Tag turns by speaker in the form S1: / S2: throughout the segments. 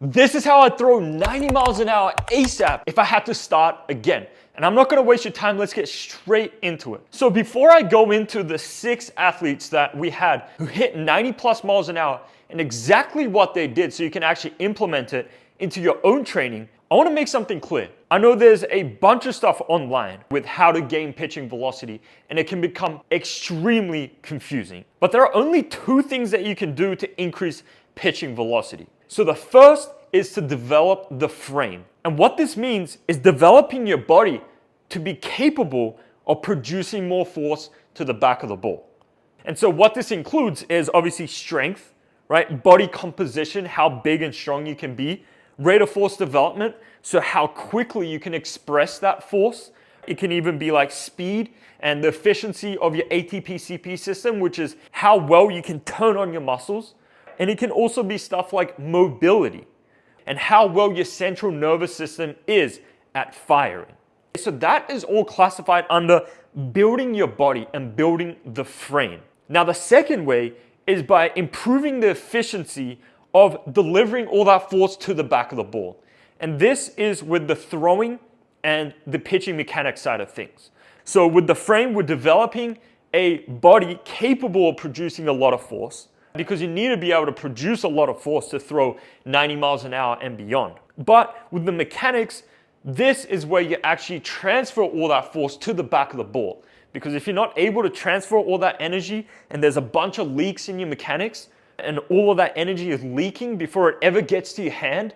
S1: This is how I'd throw 90 miles an hour ASAP if I had to start again. And I'm not gonna waste your time, let's get straight into it. So before I go into the 6 athletes that we had who hit 90 plus miles an hour and exactly what they did so you can actually implement it into your own training, I wanna make something clear. I know there's a bunch of stuff online with how to gain pitching velocity, and it can become extremely confusing. But there are only 2 things that you can do to increase pitching velocity. So the first is to develop the frame. And what this means is developing your body to be capable of producing more force to the back of the ball. And so what this includes is obviously strength, right? Body composition, how big and strong you can be. Rate of force development, so how quickly you can express that force. It can even be like speed and the efficiency of your ATP-CP system, which is how well you can turn on your muscles. And it can also be stuff like mobility and how well your central nervous system is at firing. So that is all classified under building your body and building the frame. Now the second way is by improving the efficiency of delivering all that force to the back of the ball. And this is with the throwing and the pitching mechanics side of things. So with the frame, we're developing a body capable of producing a lot of force, because you need to be able to produce a lot of force to throw 90 miles an hour and beyond. But with the mechanics, this is where you actually transfer all that force to the back of the ball. Because if you're not able to transfer all that energy and there's a bunch of leaks in your mechanics and all of that energy is leaking before it ever gets to your hand,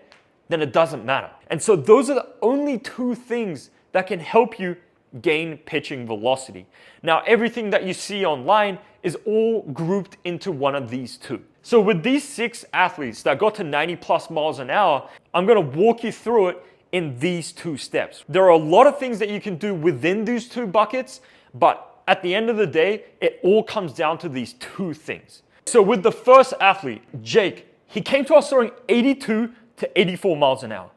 S1: then it doesn't matter. And so those are the only 2 things that can help you gain pitching velocity. Now, everything that you see online is all grouped into one of these 2. So with these 6 athletes that got to 90 plus miles an hour, I'm gonna walk you through it in these 2 steps. There are a lot of things that you can do within these 2 buckets, but at the end of the day, it all comes down to these 2 things. So with the first athlete, Jake, he came to us throwing 82 to 84 miles an hour.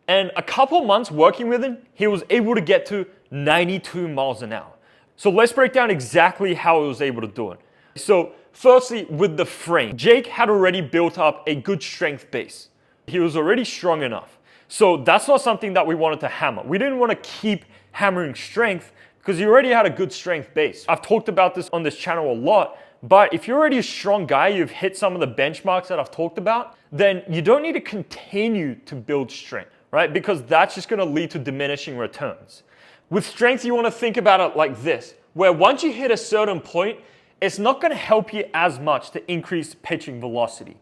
S1: And a couple months working with him, he was able to get to 92 miles an hour. So let's break down exactly how he was able to do it. So firstly, with the frame, Jake had already built up a good strength base. He was already strong enough. So that's not something that we wanted to hammer. We didn't want to keep hammering strength because he already had a good strength base. I've talked about this on this channel a lot, but if you're already a strong guy, you've hit some of the benchmarks that I've talked about, then you don't need to continue to build strength, right? Because that's just going to lead to diminishing returns. With strength, you want to think about it like this, where once you hit a certain point, it's not going to help you as much to increase pitching velocity.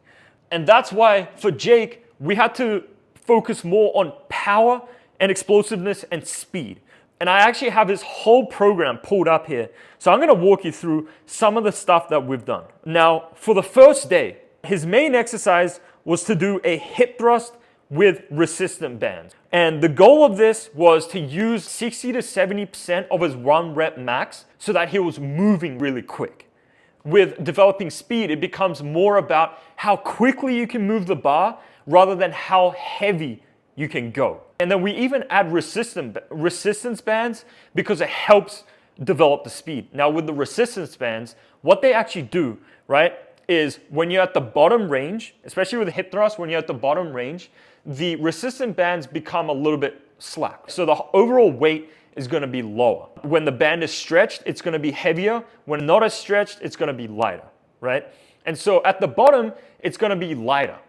S1: And that's why for Jake, we had to focus more on power and explosiveness and speed. And I actually have his whole program pulled up here. So I'm going to walk you through some of the stuff that we've done. Now, for the first day, his main exercise was to do a hip thrust with resistant bands. And the goal of this was to use 60 to 70% of his 1 rep max so that he was moving really quick. With developing speed, it becomes more about how quickly you can move the bar rather than how heavy you can go. And then we even add resistance bands because it helps develop the speed. Now with the resistance bands, what they actually do, right, is when you're at the bottom range, especially with the hip thrust, when you're at the bottom range, the resistant bands become a little bit slack. So the overall weight is going to be lower. When the band is stretched, it's going to be heavier. When not as stretched, it's going to be lighter, right? And so at the bottom, it's going to be lighter.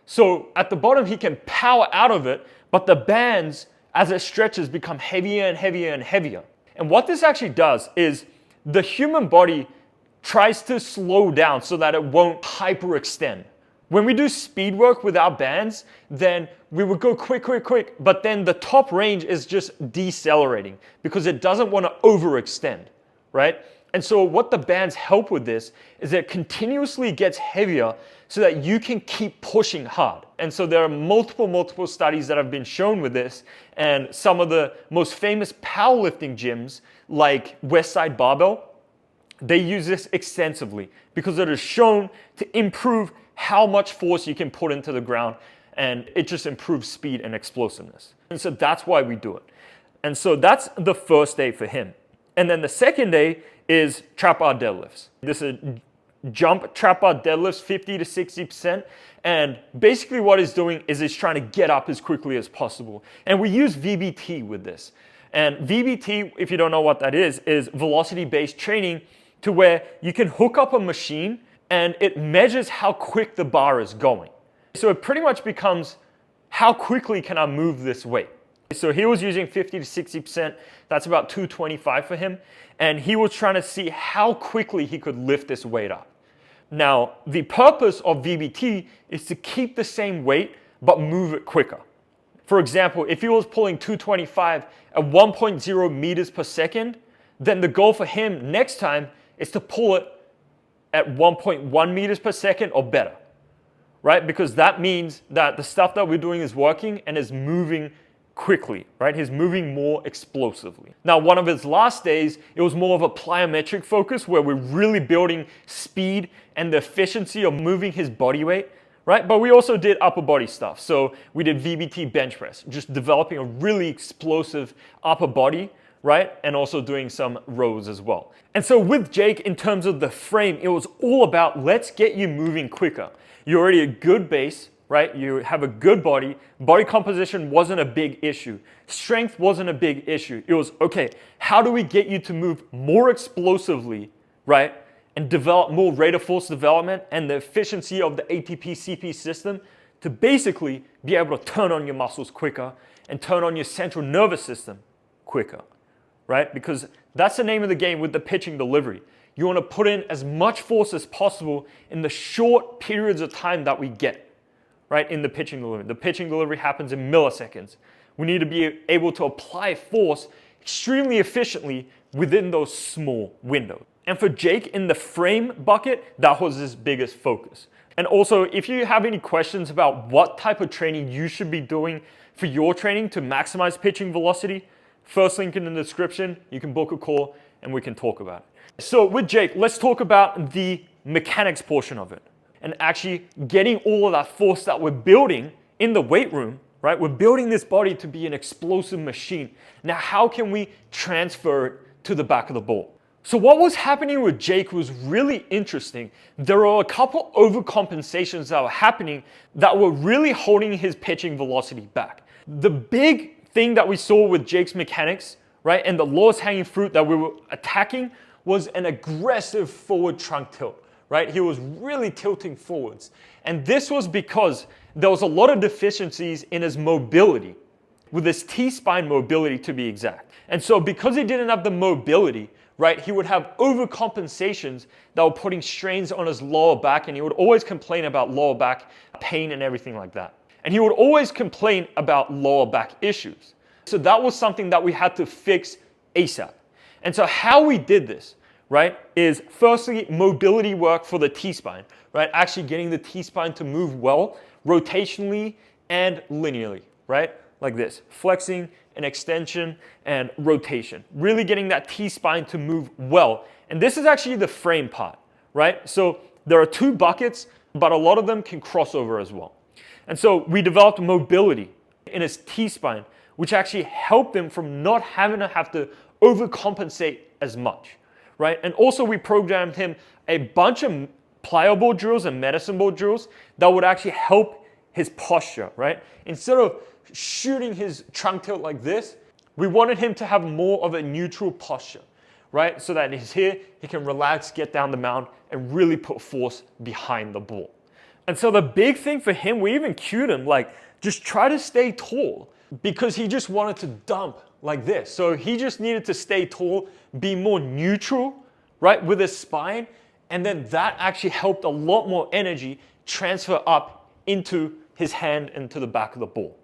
S1: So at the bottom, he can power out of it, but the bands, as it stretches, become heavier and heavier and heavier. And what this actually does is the human body tries to slow down so that it won't hyperextend. When we do speed work with our bands, then we would go quick, quick, quick, but then the top range is just decelerating because it doesn't want to overextend, right? And so what the bands help with this is that it continuously gets heavier so that you can keep pushing hard. And so there are multiple studies that have been shown with this, and some of the most famous powerlifting gyms like Westside Barbell, they use this extensively because it is shown to improve how much force you can put into the ground, and it just improves speed and explosiveness. And so that's why we do it. And so that's the first day for him. And then the second day is trap bar deadlifts. This is jump, trap bar, deadlifts 50 to 60%. And basically what he's doing is he's trying to get up as quickly as possible. And we use VBT with this. And VBT, if you don't know what that is velocity-based training to where you can hook up a machine and it measures how quick the bar is going. So it pretty much becomes how quickly can I move this weight? So he was using 50 to 60%. That's about 225 for him. And he was trying to see how quickly he could lift this weight up. Now, the purpose of VBT is to keep the same weight, but move it quicker. For example, if he was pulling 225 at 1.0 meters per second, then the goal for him next time is to pull it at 1.1 meters per second or better, right? Because that means that the stuff that we're doing is working and is moving quickly, right? He's moving more explosively. Now, one of his last days, it was more of a plyometric focus where we're really building speed and the efficiency of moving his body weight, right? But we also did upper body stuff. So we did VBT bench press, just developing a really explosive upper body, right? And also doing some rows as well. And so with Jake, in terms of the frame, it was all about let's get you moving quicker. You're already a good base, right? You have a good body. Body composition wasn't a big issue. Strength wasn't a big issue. It was, okay, how do we get you to move more explosively, right? And develop more rate of force development and the efficiency of the ATP-CP system to basically be able to turn on your muscles quicker and turn on your central nervous system quicker, right? Because that's the name of the game with the pitching delivery. You want to put in as much force as possible in the short periods of time that we get, right, in the pitching delivery. The pitching delivery happens in milliseconds. We need to be able to apply force extremely efficiently within those small windows. And for Jake, in the frame bucket, that was his biggest focus. And also, if you have any questions about what type of training you should be doing for your training to maximize pitching velocity, first link in the description, you can book a call and we can talk about it. So with Jake, let's talk about the mechanics portion of it. And actually getting all of that force that we're building in the weight room, right? We're building this body to be an explosive machine. Now, how can we transfer it to the back of the ball? So what was happening with Jake was really interesting. There were a couple overcompensations that were happening that were really holding his pitching velocity back. The big thing that we saw with Jake's mechanics, right, and the lowest hanging fruit that we were attacking was an aggressive forward trunk tilt. Right? He was really tilting forwards. And this was because there was a lot of deficiencies in his mobility, with his T-spine mobility to be exact. And so because he didn't have the mobility, right, he would have overcompensations that were putting strains on his lower back, and he would always complain about lower back pain and everything like that. And he would always complain about lower back issues. So that was something that we had to fix ASAP. And so how we did this, right, is firstly mobility work for the T-spine, right? Actually getting the T-spine to move well, rotationally and linearly, right? Like this, flexing and extension and rotation. Really getting that T-spine to move well. And this is actually the frame part, right? So there are two buckets, but a lot of them can cross over as well. And so we developed mobility in his T-spine, which actually helped him from not having to overcompensate as much. Right? And also we programmed him a bunch of plyo ball drills and medicine ball drills that would actually help his posture, right? Instead of shooting his trunk tilt like this, we wanted him to have more of a neutral posture, right? So that he's here, he can relax, get down the mound, and really put force behind the ball. And so the big thing for him, we even cued him, like, just try to stay tall, because he just wanted to dump like this. So he just needed to stay tall, be more neutral, right, with his spine, and then that actually helped a lot more energy transfer up into his hand and to the back of the ball.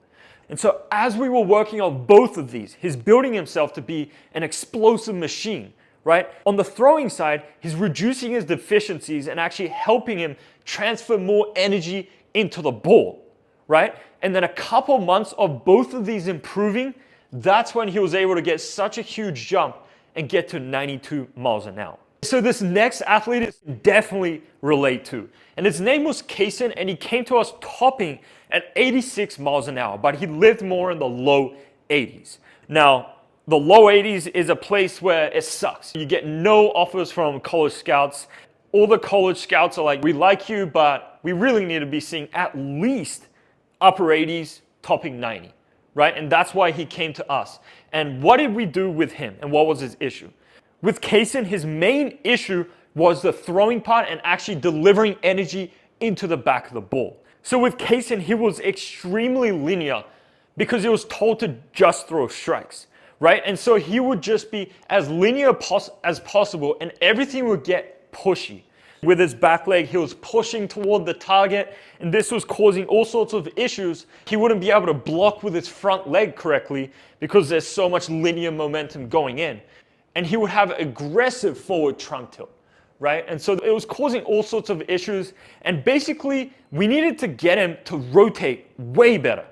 S1: And so as we were working on both of these, he's building himself to be an explosive machine, right? On the throwing side, he's reducing his deficiencies and actually helping him transfer more energy into the ball, right? And then a couple months of both of these improving, that's when he was able to get such a huge jump and get to 92 miles an hour. So this next athlete is definitely relate to. And his name was Kase, and he came to us topping at 86 miles an hour, but he lived more in the low 80s. Now, the low 80s is a place where it sucks. You get no offers from college scouts. all the college scouts are like, we like you, but we really need to be seeing at least upper 80s, topping 90, right? And that's why he came to us. And what did we do with him? And what was his issue? With Kase, his main issue was the throwing part and actually delivering energy into the back of the ball. So with Kase, he was extremely linear because he was told to just throw strikes, right? And so he would just be as linear as possible and everything would get pushy. With his back leg, he was pushing toward the target, and this was causing all sorts of issues. He wouldn't be able to block with his front leg correctly because there's so much linear momentum going in. And he would have aggressive forward trunk tilt, right? And so it was causing all sorts of issues. And basically, we needed to get him to rotate way better,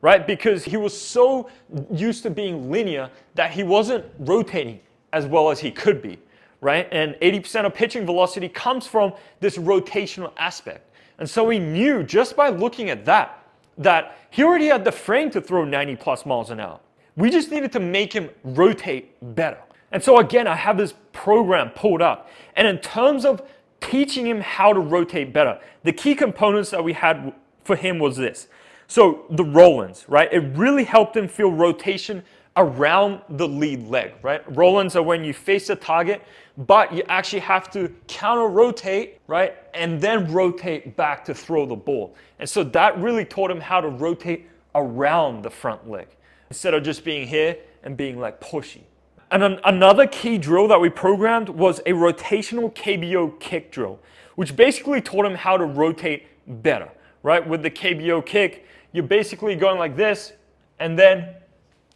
S1: right? Because he was so used to being linear that he wasn't rotating as well as he could be, right? And 80% of pitching velocity comes from this rotational aspect. And so we knew just by looking at that he already had the frame to throw 90 plus miles an hour. We just needed to make him rotate better. And so again, I have this program pulled up. And in terms of teaching him how to rotate better, the key components that we had for him was this. So the roll-ins, right? It really helped him feel rotation around the lead leg, right? Roll-ins are when you face a target, but you actually have to counter-rotate, right? And then rotate back to throw the ball. And so that really taught him how to rotate around the front leg instead of just being here and being like pushy. And another key drill that we programmed was a rotational KBO kick drill, which basically taught him how to rotate better, right? With the KBO kick, you're basically going like this, and then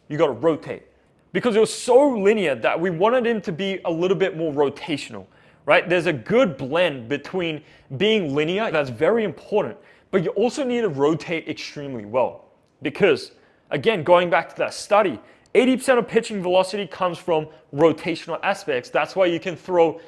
S1: you got to rotate. Because it was so linear that we wanted him to be a little bit more rotational, right? There's a good blend between being linear, that's very important, but you also need to rotate extremely well. Because, again, going back to that study, 80% of pitching velocity comes from rotational aspects. That's why you can throw,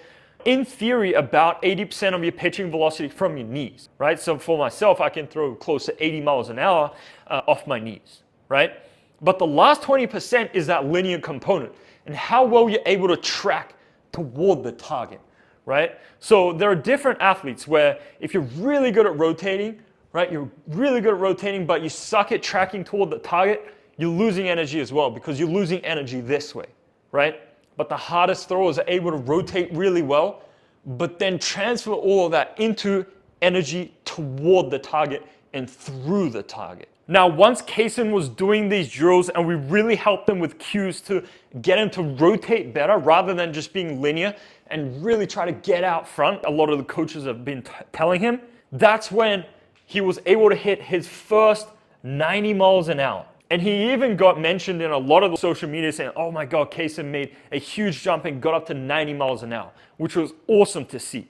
S1: in theory, about 80% of your pitching velocity from your knees, right? So for myself, I can throw close to 80 miles an hour off my knees, right? But the last 20% is that linear component and how well you're able to track toward the target, right? So there are different athletes where if you're really good at rotating, right, you're really good at rotating, but you suck at tracking toward the target, you're losing energy as well because you're losing energy this way, right? But the hardest throwers are able to rotate really well, but then transfer all of that into energy toward the target and through the target. Now, once Kaden was doing these drills and we really helped him with cues to get him to rotate better rather than just being linear and really try to get out front, a lot of the coaches have been telling him, that's when he was able to hit his first 90 miles an hour. And he even got mentioned in a lot of the social media saying, oh my God, Kase made a huge jump and got up to 90 miles an hour, which was awesome to see,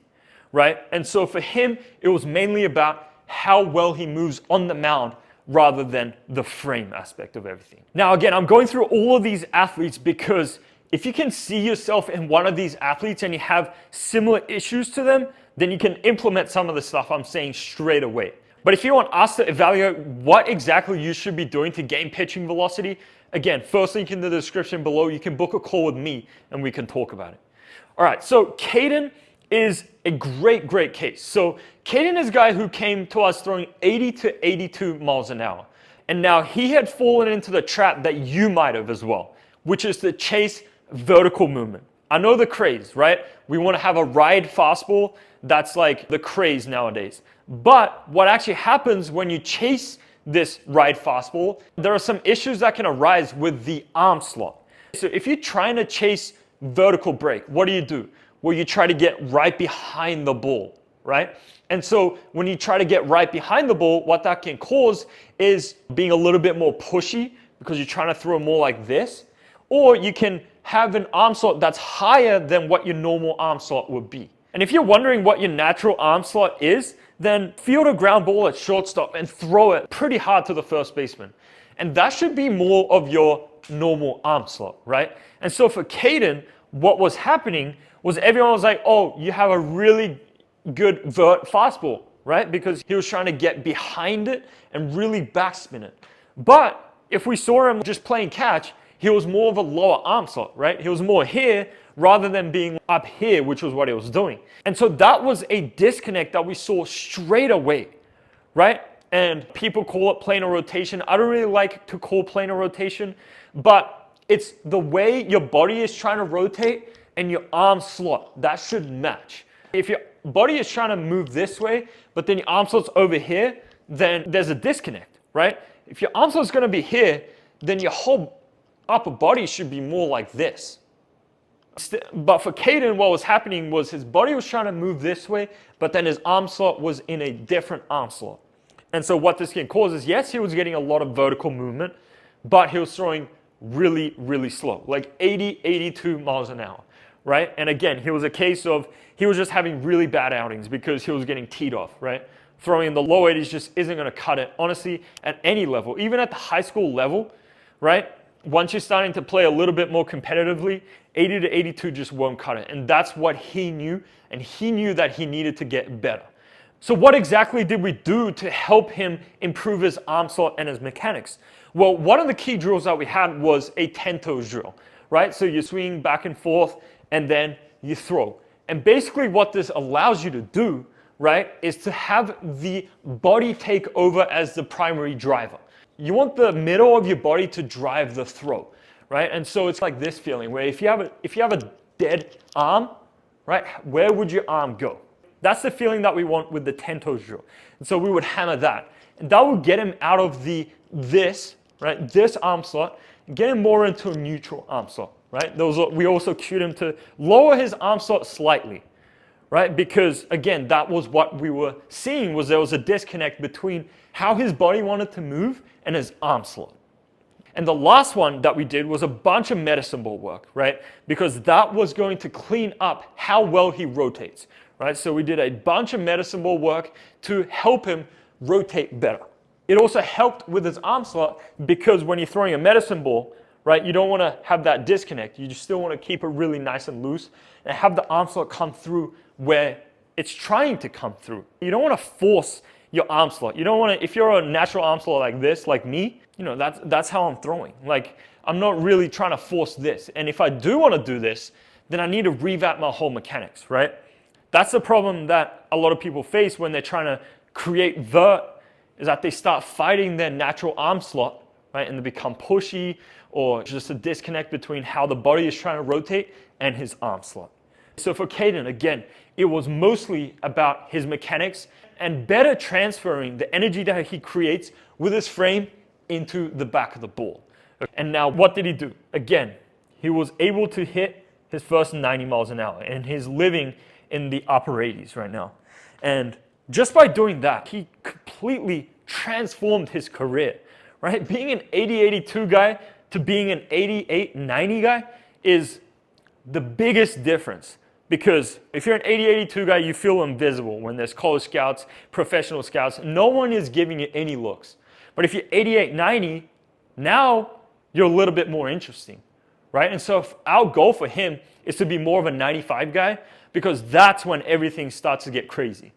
S1: right? And so for him, it was mainly about how well he moves on the mound rather than the frame aspect of everything. Now, again, I'm going through all of these athletes because if you can see yourself in one of these athletes and you have similar issues to them, then you can implement some of the stuff I'm saying straight away. But if you want us to evaluate what exactly you should be doing to gain pitching velocity, again, first link in the description below, you can book a call with me and we can talk about it. All right, so Kaden is a great case. So Kaden is a guy who came to us throwing 80 to 82 miles an hour. And now he had fallen into the trap that you might have as well, which is to chase vertical movement. I know the craze, right? We want to have a ride fastball. That's like the craze nowadays. But what actually happens when you chase this ride fastball, there are some issues that can arise with the arm slot. So if you're trying to chase vertical break, what do? Well, you try to get right behind the ball, right? And so when you try to get right behind the ball, what that can cause is being a little bit more pushy because you're trying to throw more like this, or you can have an arm slot that's higher than what your normal arm slot would be. And if you're wondering what your natural arm slot is, then field a ground ball at shortstop and throw it pretty hard to the first baseman. And that should be more of your normal arm slot, right? And so for Kaden, what was happening was everyone was like, oh, you have a really good vert fastball, right? Because he was trying to get behind it and really backspin it. But if we saw him just playing catch, he was more of a lower arm slot, right? He was more here rather than being up here, which was what he was doing. And so that was a disconnect that we saw straight away, right? And people call it planar rotation. I don't really like to call planar rotation, but it's the way your body is trying to rotate and your arm slot. That should match. If your body is trying to move this way, but then your arm slot's over here, then there's a disconnect, right? If your arm slot's going to be here, then your whole upper body should be more like this. But for Kaden, what was happening was his body was trying to move this way, but then his arm slot was in a different arm slot. And so what this can cause is, yes, he was getting a lot of vertical movement, but he was throwing really, really slow, like 80, 82 miles an hour, right? And again, he was a case of, he was just having really bad outings because he was getting teed off, right? Throwing in the low 80s just isn't going to cut it, honestly, at any level. Even at the high school level, right? Once you're starting to play a little bit more competitively, 80 to 82 just won't cut it. And that's what he knew, and he knew that he needed to get better. So what exactly did we do to help him improve his arm slot and his mechanics? Well, one of the key drills that we had was a 10-toes drill, right? So you swing back and forth, and then you throw. And basically what this allows you to do, right, is to have the body take over as the primary driver. You want the middle of your body to drive the throw, right? And so it's like this feeling where if you have a dead arm, right, where would your arm go? That's the feeling that we want with the 10-toes drill. And so we would hammer that. And that would get him out of this arm slot, and get him more into a neutral arm slot, right? We also cued him to lower his arm slot slightly, right? Because again, that was what we were seeing, was there was a disconnect between how his body wanted to move and his arm slot. And the last one that we did was a bunch of medicine ball work, right? Because that was going to clean up how well he rotates, right? So we did a bunch of medicine ball work to help him rotate better. It also helped with his arm slot because when you're throwing a medicine ball, right, you don't want to have that disconnect. You just still want to keep it really nice and loose and have the arm slot come through where it's trying to come through. You don't want to force your arm slot. You don't want to, if you're a natural arm slot like this, like me, you know, that's how I'm throwing. Like, I'm not really trying to force this. And if I do want to do this, then I need to revamp my whole mechanics, right? That's the problem that a lot of people face when they're trying to create vert, is that they start fighting their natural arm slot, right? And they become pushy, or just a disconnect between how the body is trying to rotate and his arm slot. So for Kaden, again, it was mostly about his mechanics and better transferring the energy that he creates with his frame into the back of the ball. And now what did he do? Again, he was able to hit his first 90 miles an hour, and he's living in the upper 80s right now. And just by doing that, he completely transformed his career, right? Being an 80-82 guy to being an 88-90 guy is the biggest difference. Because if you're an 80-82 guy, you feel invisible when there's college scouts, professional scouts. No one is giving you any looks. But if you're 88-90, now you're a little bit more interesting, right? And so our goal for him is to be more of a 95 guy, because that's when everything starts to get crazy,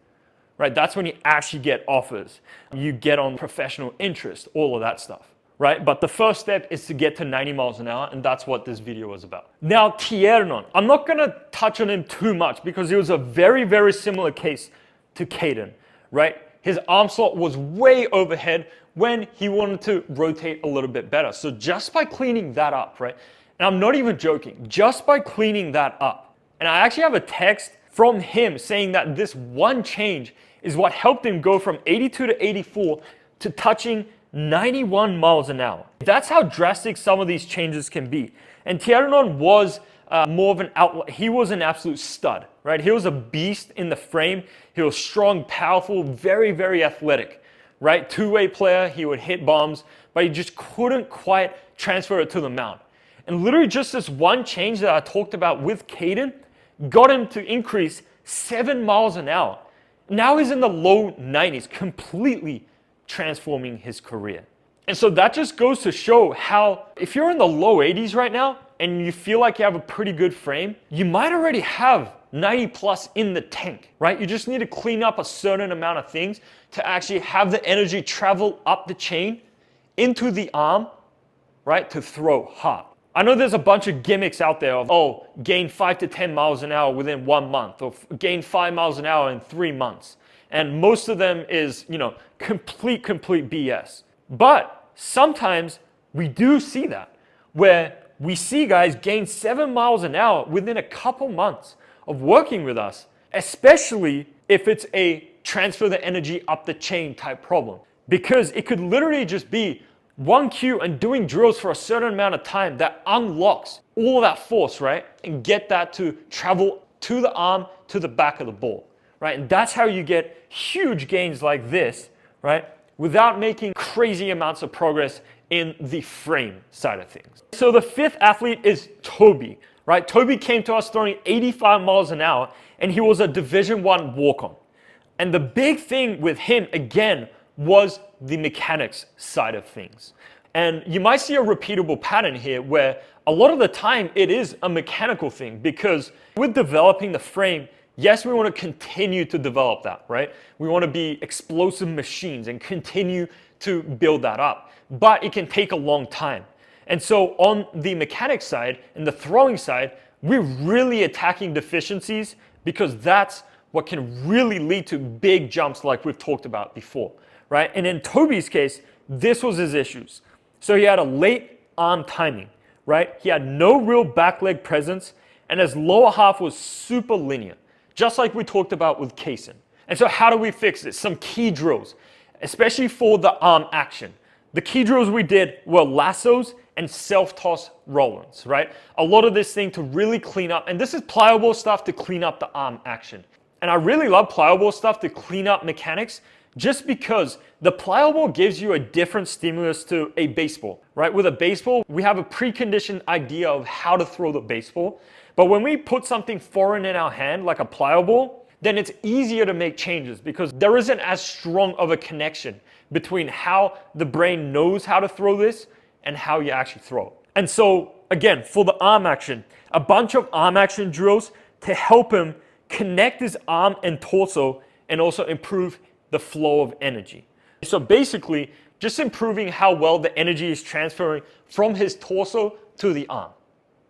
S1: right? That's when you actually get offers. You get on professional interest, all of that stuff. Right? But the first step is to get to 90 miles an hour, and that's what this video was about. Now, Kieron, I'm not going to touch on him too much because it was a very, very similar case to Kaden, right? His arm slot was way overhead when he wanted to rotate a little bit better. So just by cleaning that up, right? And I'm not even joking, just by cleaning that up. And I actually have a text from him saying that this one change is what helped him go from 82 to 84 to touching 91 miles an hour. That's how drastic some of these changes can be. And Kieron was more of an outlier. He was an absolute stud, right? He was a beast in the frame. He was strong, powerful, very, very athletic, right? Two-way player. He would hit bombs, but he just couldn't quite transfer it to the mound. And literally just this one change that I talked about with Kaden got him to increase 7 miles an hour. Now he's in the low 90s, completely transforming his career. And so that just goes to show how if you're in the low 80s right now and you feel like you have a pretty good frame, you might already have 90 plus in the tank, right? You just need to clean up a certain amount of things to actually have the energy travel up the chain into the arm, right, to throw hard. I know there's a bunch of gimmicks out there of, oh, gain 5 to 10 miles an hour within 1 month, or gain 5 miles an hour in 3 months. And most of them is, complete BS. But sometimes we do see that, where we see guys gain 7 miles an hour within a couple months of working with us, especially if it's a transfer the energy up the chain type problem. Because it could literally just be one cue and doing drills for a certain amount of time that unlocks all of that force, right? And get that to travel to the arm, to the back of the ball, right? And that's how you get huge gains like this, right? Without making crazy amounts of progress in the frame side of things. So the 5th athlete is Toby, right? Toby came to us throwing 85 miles an hour, and he was a Division I walk-on. And the big thing with him, again, was the mechanics side of things. And you might see a repeatable pattern here where a lot of the time it is a mechanical thing, because with developing the frame, yes, we want to continue to develop that, right? We want to be explosive machines and continue to build that up, but it can take a long time. And so on the mechanics side and the throwing side, we're really attacking deficiencies, because that's what can really lead to big jumps like we've talked about before, right? And in Toby's case, this was his issues. So he had a late arm timing, right? He had no real back leg presence, and his lower half was super linear, just like we talked about with Kase. And so how do we fix this? Some key drills, especially for the arm action. The key drills we did were lassos and self-toss roll-ins, right? A lot of this thing to really clean up, and this is pliable stuff to clean up the arm action. And I really love pliable stuff to clean up mechanics, just because the pliable gives you a different stimulus to a baseball, right? With a baseball, we have a preconditioned idea of how to throw the baseball. But when we put something foreign in our hand, like a pliable, then it's easier to make changes, because there isn't as strong of a connection between how the brain knows how to throw this and how you actually throw. And so again, for the arm action, a bunch of arm action drills to help him connect his arm and torso, and also improve the flow of energy. So basically, just improving how well the energy is transferring from his torso to the arm.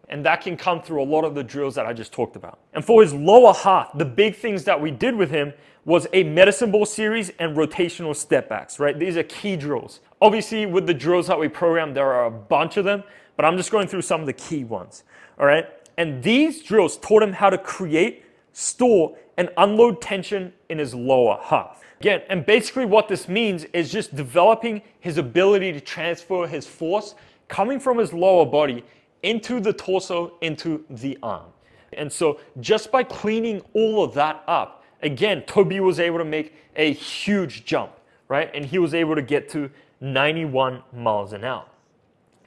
S1: And that can come through a lot of the drills that I just talked about. And for his lower half, the big things that we did with him was a medicine ball series and rotational step backs, right? These are key drills. Obviously, with the drills that we programmed, there are a bunch of them, but I'm just going through some of the key ones, all right? And these drills taught him how to create, store, and unload tension in his lower half. Again, and basically what this means is just developing his ability to transfer his force coming from his lower body into the torso, into the arm. And so just by cleaning all of that up, again, Toby was able to make a huge jump, right? And he was able to get to 91 miles an hour.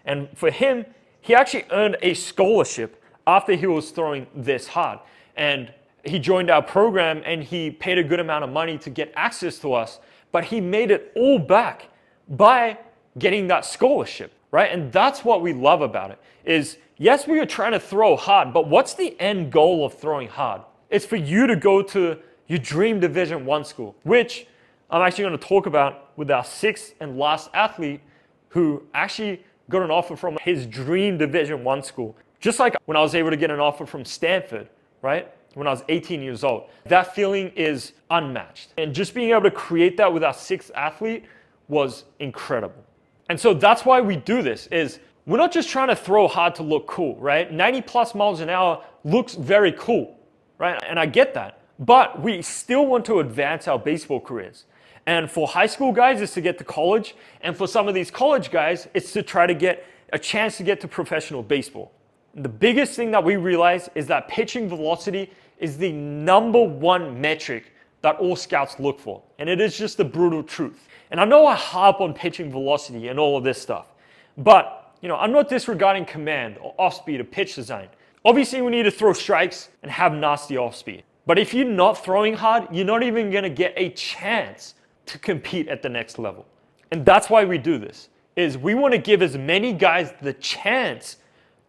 S1: And for him, he actually earned a scholarship after he was throwing this hard. And he joined our program, and he paid a good amount of money to get access to us, but he made it all back by getting that scholarship, right? And that's what we love about it, is yes, we are trying to throw hard, but what's the end goal of throwing hard? It's for you to go to your dream Division I school, which I'm actually going to talk about with our 6th and last athlete, who actually got an offer from his dream Division I school. Just like when I was able to get an offer from Stanford, right? When I was 18 years old. That feeling is unmatched. And just being able to create that with our 6th athlete was incredible. And so that's why we do this, is we're not just trying to throw hard to look cool, right? 90 plus miles an hour looks very cool, right? And I get that. But we still want to advance our baseball careers. And for high school guys, it's to get to college. And for some of these college guys, it's to try to get a chance to get to professional baseball. And the biggest thing that we realize is that pitching velocity is the #1 metric that all scouts look for. And it is just the brutal truth. And I know I harp on pitching velocity and all of this stuff, but I'm not disregarding command or off speed or pitch design. Obviously, we need to throw strikes and have nasty off speed. But if you're not throwing hard, you're not even going to get a chance to compete at the next level. And that's why we do this, is we want to give as many guys the chance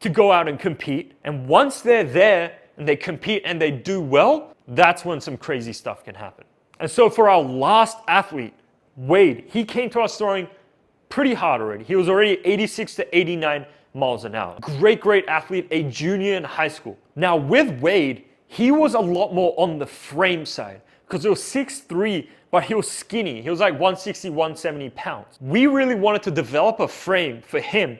S1: to go out and compete. And once they're there and they compete and they do well, that's when some crazy stuff can happen. And so for our last athlete, Wade, he came to us throwing pretty hard already. He was already 86 to 89 miles an hour. Great athlete, a junior in high school. Now with Wade, he was a lot more on the frame side because he was 6'3", but he was skinny. He was like 160, 170 pounds. We really wanted to develop a frame for him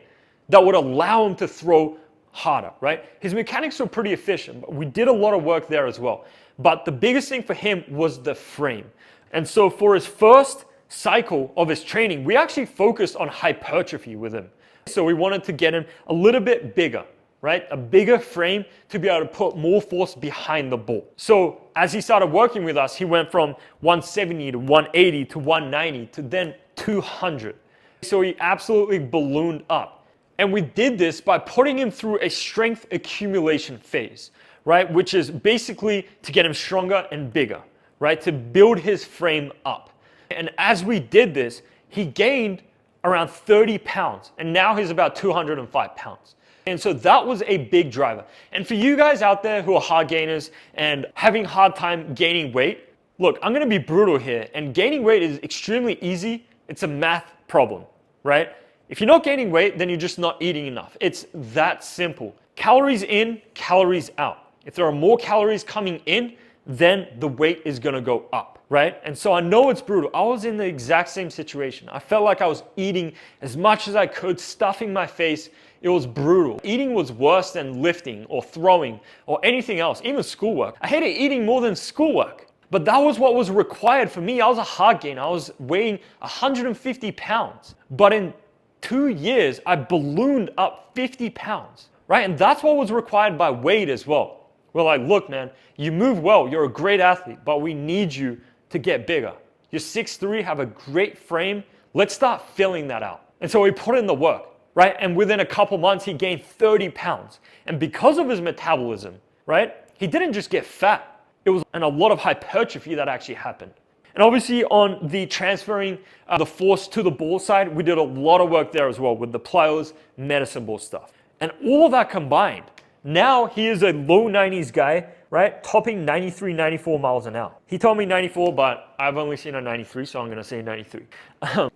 S1: that would allow him to throw harder, right? His mechanics were pretty efficient, but we did a lot of work there as well. But the biggest thing for him was the frame. And so for his first cycle of his training, we actually focused on hypertrophy with him. So we wanted to get him a little bit bigger, right? A bigger frame to be able to put more force behind the ball. So as he started working with us, he went from 170 to 180 to 190 to then 200. So he absolutely ballooned up. And we did this by putting him through a strength accumulation phase, right? Which is basically to get him stronger and bigger, right? To build his frame up. And as we did this, he gained around 30 pounds, and now he's about 205 pounds. And so that was a big driver. And for you guys out there who are hard gainers and having a hard time gaining weight, look, I'm gonna be brutal here, and gaining weight is extremely easy. It's a math problem, right? If you're not gaining weight, then you're just not eating enough. It's that simple. Calories in, calories out. If there are more calories coming in, then the weight is gonna go up, right? And so I know it's brutal. I was in the exact same situation. I felt like I was eating as much as I could, stuffing my face. It was brutal. Eating was worse than lifting or throwing or anything else, even schoolwork. I hated eating more than schoolwork. But that was what was required for me. I was a hard gainer. I was weighing 150 pounds. But in 2 years, I ballooned up 50 pounds, right? And that's what was required by Wade as well. We're like, look, man, you move well. You're a great athlete, but we need you to get bigger. You're 6'3", have a great frame. Let's start filling that out. And so we put in the work, right? And within a couple months, he gained 30 pounds. And because of his metabolism, right, he didn't just get fat. It was a lot of hypertrophy that actually happened. And obviously on the transferring the force to the ball side, we did a lot of work there as well with the plyos, medicine ball stuff. And all of that combined, now he is a low 90s guy, right? Topping 93, 94 miles an hour. He told me 94, but I've only seen a 93, so I'm gonna say 93.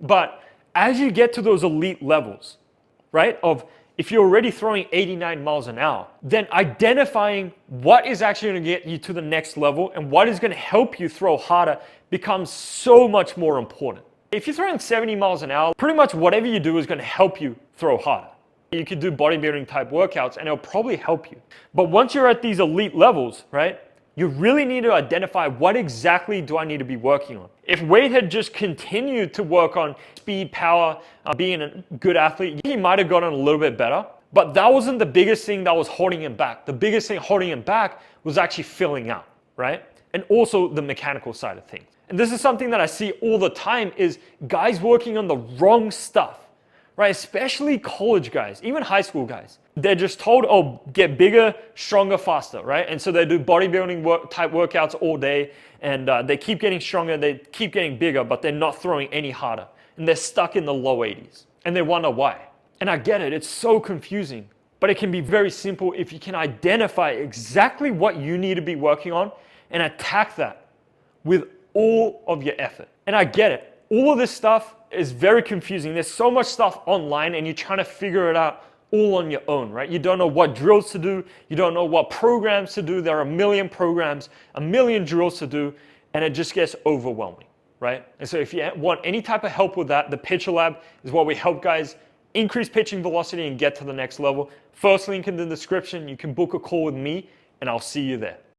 S1: But as you get to those elite levels, right, of if you're already throwing 89 miles an hour, then identifying what is actually gonna get you to the next level and what is gonna help you throw harder becomes so much more important. If you're throwing 70 miles an hour, pretty much whatever you do is gonna help you throw harder. You could do bodybuilding type workouts and it'll probably help you. But once you're at these elite levels, right, you really need to identify what exactly do I need to be working on. If Wade had just continued to work on speed, power, being a good athlete, he might have gotten a little bit better, but that wasn't the biggest thing that was holding him back. The biggest thing holding him back was actually filling out, right? And also the mechanical side of things. And this is something that I see all the time is guys working on the wrong stuff. Right, especially college guys, even high school guys. They're just told, oh, get bigger, stronger, faster, right? And so they do bodybuilding type workouts all day and they keep getting stronger, they keep getting bigger, but they're not throwing any harder. And they're stuck in the low 80s and they wonder why. And I get it, it's so confusing, but it can be very simple if you can identify exactly what you need to be working on and attack that with all of your effort. And I get it. All of this stuff is very confusing. There's so much stuff online and you're trying to figure it out all on your own, right? You don't know what drills to do. You don't know what programs to do. There are a million programs, a million drills to do, and it just gets overwhelming, right? And so if you want any type of help with that, the Pitcher Lab is where we help guys increase pitching velocity and get to the next level. First link in the description. You can book a call with me and I'll see you there.